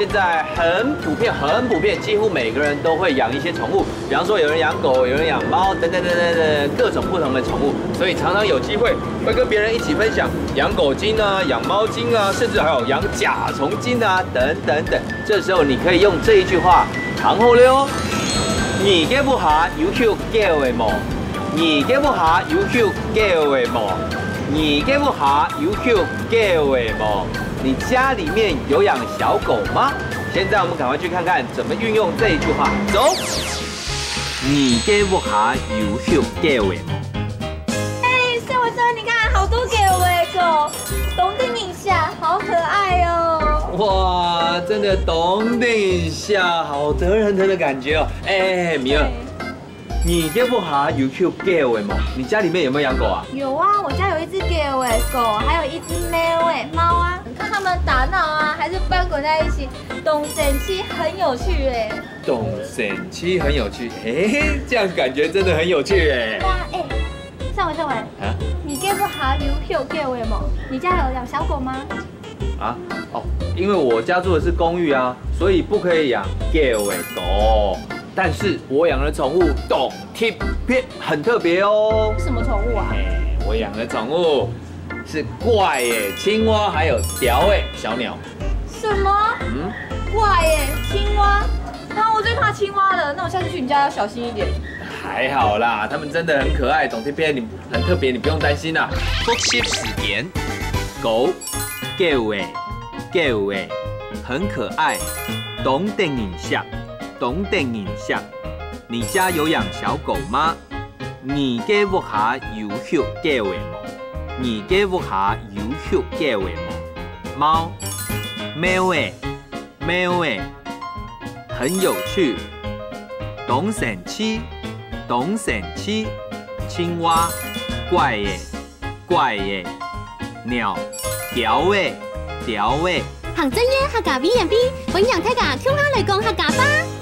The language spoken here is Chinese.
现在很普遍，几乎每个人都会养一些宠物。比方说，有人养狗，有人养猫，等等，各种不同的宠物。所以常常有机会会跟别人一起分享养狗经啊、养猫经啊，甚至还有养甲虫经啊，等等。这时候你可以用这一句话扛后溜。你给不下有口叫的毛，你给不下有口叫的毛，你给不下有口叫的毛。你家里面有养小狗吗？现在我们赶快去看看怎么运用这一句话。走，你给不下有口叫的毛。哎，盛文，你看好多给我的狗，东丁一下，好可爱哦。哇，真的懂等一下，好得人疼的感觉哦。哎，米儿，你给不下有口叫的毛？你家里面有没有养狗啊？有啊，我家有一只给我的狗，还有一只猫啊。你看它们打闹啊，还是翻滚在一起，懂神七很有趣哎。懂神七很有趣，哎，这样感觉真的很有趣哎。哇，哎，盛文，啊？你给不下有口叫的毛？你家有养小狗吗？啊？哦，因为我家住的是公寓啊，所以不可以养叫的狗。但是我养的宠物懂特别很特别哦。什么宠物啊？我养的宠物是怪耶青蛙，还有屌耶小鸟。什么？怪耶青蛙？啊，我最怕青蛙了。那我下次去你家要小心一点。还好啦，它们真的很可爱，懂特别，你很特别，你不用担心啦。复习词典：狗叫耶，很可爱，懂等影像。你家有养小狗吗？你给不下有口叫的毛，你给不下有口叫的毛。猫耶，很有趣，懂神七。青蛙，怪耶，鸟，屌耶。行真耶客家 V&B， 分享大家听下来讲客家吧。